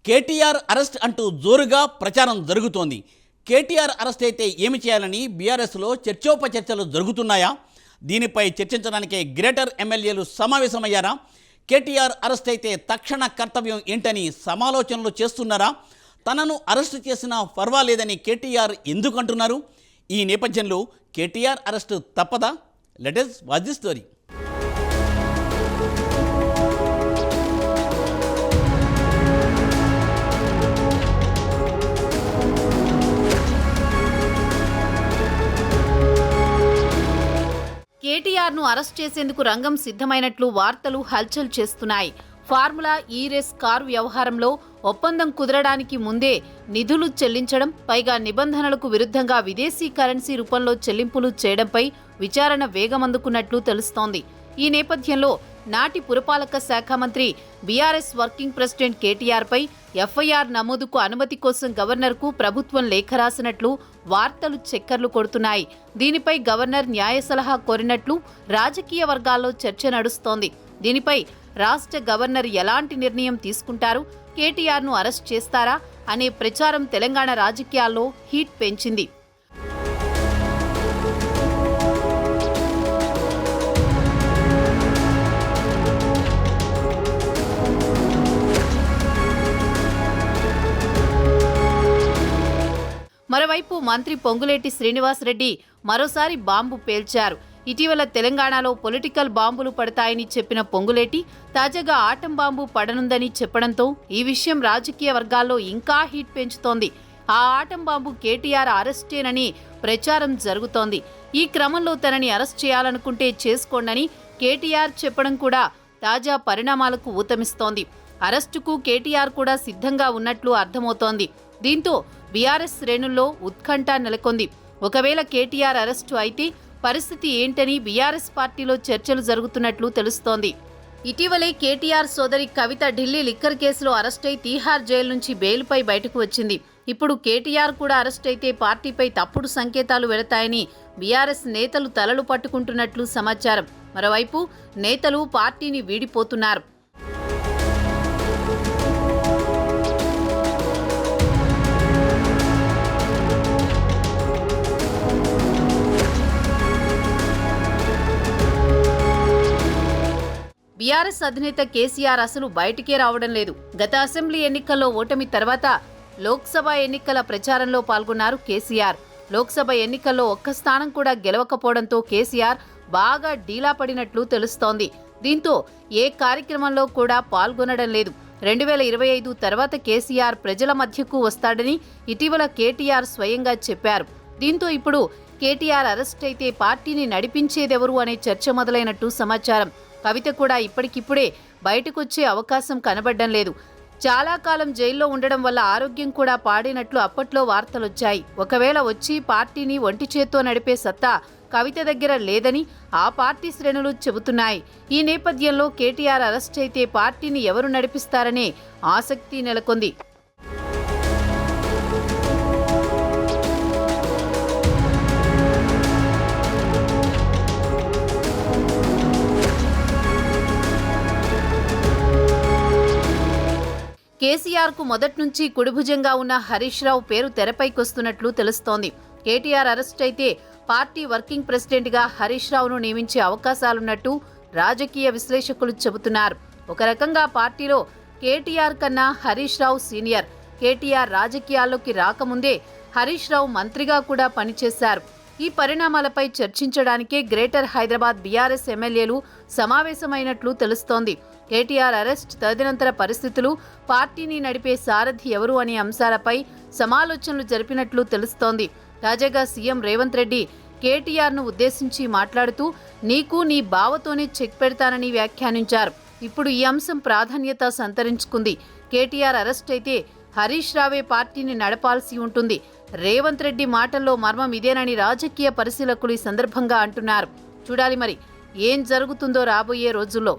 KTR arrest అంటూ జోరుగా ప్రచారం జరుగుతోంది. కేటీఆర్ అరెస్ట్ అయితే ఏమి చేయాలని బీఆర్ఎస్లో చర్చోపచర్చలు జరుగుతున్నాయా? దీనిపై చర్చించడానికే గ్రేటర్ ఎమ్మెల్యేలు సమావేశమయ్యారా? కేటీఆర్ అరెస్ట్ అయితే తక్షణ కర్తవ్యం ఏంటని సమాలోచనలు చేస్తున్నారా? తనను అరెస్టు చేసినా పర్వాలేదని కేటీఆర్ ఎందుకు అంటున్నారు? ఈ నేపథ్యంలో కేటీఆర్ అరెస్టు తప్పదా? Let us watch the story. కేటీఆర్ను అరెస్ట్ చేసేందుకు రంగం సిద్ధమైనట్లు వార్తలు హల్చల్ చేస్తున్నాయి. ఫార్ములా ఈ రేస్ కారు వ్యవహారంలో ఒప్పందం కుదరడానికి ముందే నిధులు చెల్లించడం, పైగా నిబంధనలకు విరుద్ధంగా విదేశీ కరెన్సీ రూపంలో చెల్లింపులు చేయడంపై విచారణ వేగమందుకున్నట్లు తెలుస్తోంది. ఈ నేపథ్యంలో నాటి పురపాలక శాఖ మంత్రి బీఆర్ఎస్ వర్కింగ్ ప్రెసిడెంట్ కేటీఆర్పై ఎఫ్ఐఆర్ నమోదుకు అనుమతి కోసం గవర్నర్కు ప్రభుత్వం లేఖ రాసినట్లు వార్తలు చక్కర్లు కొడుతున్నాయి. దీనిపై గవర్నర్ న్యాయ సలహా కోరినట్లు రాజకీయ వర్గాల్లో చర్చ నడుస్తోంది. దీనిపై రాష్ట్ర గవర్నర్ ఎలాంటి నిర్ణయం తీసుకుంటారు, కేటీఆర్ను అరెస్ట్ చేస్తారా అనే ప్రచారం తెలంగాణ రాజకీయాల్లో హీట్ పెంచింది. మరోవైపు మంత్రి పొంగులేటి శ్రీనివాసరెడ్డి మరోసారి బాంబు పేల్చారు. ఇటీవల తెలంగాణలో పొలిటికల్ బాంబులు పడతాయని చెప్పిన పొంగులేటి తాజాగా ఆటం బాంబు పడనుందని చెప్పడంతో ఈ విషయం రాజకీయ వర్గాల్లో ఇంకా హీట్ పెంచుతోంది. ఆ ఆటం బాంబు కేటీఆర్ అరెస్టేనని ప్రచారం జరుగుతోంది. ఈ క్రమంలో తనని అరెస్ట్ చేయాలనుకుంటే చేసుకోండని కేటీఆర్ చెప్పడం కూడా తాజా పరిణామాలకు ఊతమిస్తోంది. అరెస్టుకు కేటీఆర్ కూడా సిద్ధంగా ఉన్నట్లు అర్థమవుతోంది. దీంతో బీఆర్ఎస్ శ్రేణుల్లో ఉత్కంఠ నెలకొంది. ఒకవేళ కేటీఆర్ అరెస్టు అయితే పరిస్థితి ఏంటని బీఆర్ఎస్ పార్టీలో చర్చలు జరుగుతున్నట్లు తెలుస్తోంది. ఇటీవలే కేటీఆర్ సోదరి కవిత ఢిల్లీ లిక్కర్ కేసులో అరెస్టై తీహార్ జైలు నుంచి బెయిల్పై బయటకు వచ్చింది. ఇప్పుడు కేటీఆర్ కూడా అరెస్ట్ అయితే పార్టీపై తప్పుడు సంకేతాలు వెళతాయని బీఆర్ఎస్ నేతలు తలలు పట్టుకుంటున్నట్లు సమాచారం. మరోవైపు నేతలు పార్టీని వీడిపోతున్నారు. బీఆర్ఎస్ అధినేత కేసీఆర్ అసలు బయటికే రావడం లేదు. గత అసెంబ్లీ ఎన్నికల్లో ఓటమి తర్వాత లోక్సభ ఎన్నికల ప్రచారంలో పాల్గొన్నారు కేసీఆర్. లోక్సభ ఎన్నికల్లో ఒక్క స్థానం కూడా గెలవకపోవడంతో కేసీఆర్ బాగా డీలా పడినట్లు తెలుస్తోంది. దీంతో ఏ కార్యక్రమంలో కూడా పాల్గొనడం లేదు. 2025 తర్వాత కేసీఆర్ ప్రజల మధ్యకు వస్తాడని ఇటీవల కేటీఆర్ స్వయంగా చెప్పారు. దీంతో ఇప్పుడు కేటీఆర్ అరెస్ట్ అయితే పార్టీని నడిపించేదెవరు అనే చర్చ మొదలైనట్టు సమాచారం. కవిత కూడా ఇప్పటికిప్పుడే బయటకొచ్చే అవకాశం కనబడ్డం లేదు. చాలా కాలం జైల్లో ఉండడం వల్ల ఆరోగ్యం కూడా పాడినట్లు అప్పట్లో వార్తలొచ్చాయి. ఒకవేళ వచ్చి పార్టీని ఒంటి చేత్తో నడిపే సత్తా కవిత దగ్గర లేదని ఆ పార్టీ శ్రేణులు చెబుతున్నాయి. ఈ నేపథ్యంలో కేటీఆర్ అరెస్ట్ అయితే పార్టీని ఎవరు నడిపిస్తారనే ఆసక్తి నెలకొంది. కేసీఆర్కు మొదట్నుంచి కుడిభుజంగా ఉన్న హరీష్ రావు పేరు తెరపైకొస్తున్నట్లు తెలుస్తోంది. కేటీఆర్ అరెస్ట్ అయితే పార్టీ వర్కింగ్ ప్రెసిడెంట్గా హరీష్ రావును నియమించే అవకాశాలున్నట్టు రాజకీయ విశ్లేషకులు చెబుతున్నారు. ఒక రకంగా పార్టీలో కేటీఆర్ కన్నా హరీష్ రావు సీనియర్. కేటీఆర్ రాజకీయాల్లోకి రాకముందే హరీష్ రావు మంత్రిగా కూడా పనిచేశారు. ఈ పరిణామాలపై చర్చించడానికే గ్రేటర్ హైదరాబాద్ బీఆర్ఎస్ ఎమ్మెల్యేలు సమావేశమైనట్లు తెలుస్తోంది. కేటీఆర్ అరెస్ట్, తదనంతర పరిస్థితులు, పార్టీని నడిపే సారథి ఎవరు అనే అంశాలపై సమాలోచనలు జరిపినట్లు తెలుస్తోంది. తాజాగా సీఎం రేవంత్ రెడ్డి కేటీఆర్ను ఉద్దేశించి మాట్లాడుతూ నీకు నీ బావతోనే చెక్ పెడతానని వ్యాఖ్యానించారు. ఇప్పుడు ఈ అంశం ప్రాధాన్యత సంతరించుకుంది. కేటీఆర్ అరెస్ట్ అయితే హరీష్ రావే పార్టీని నడపాల్సి ఉంటుంది. రేవంత్ రెడ్డి మాటల్లో మర్మం ఇదేనని రాజకీయ పరిశీలకులు ఈ సందర్భంగా అంటున్నారు. చూడాలి మరి ఏం జరుగుతుందో రాబోయే రోజుల్లో.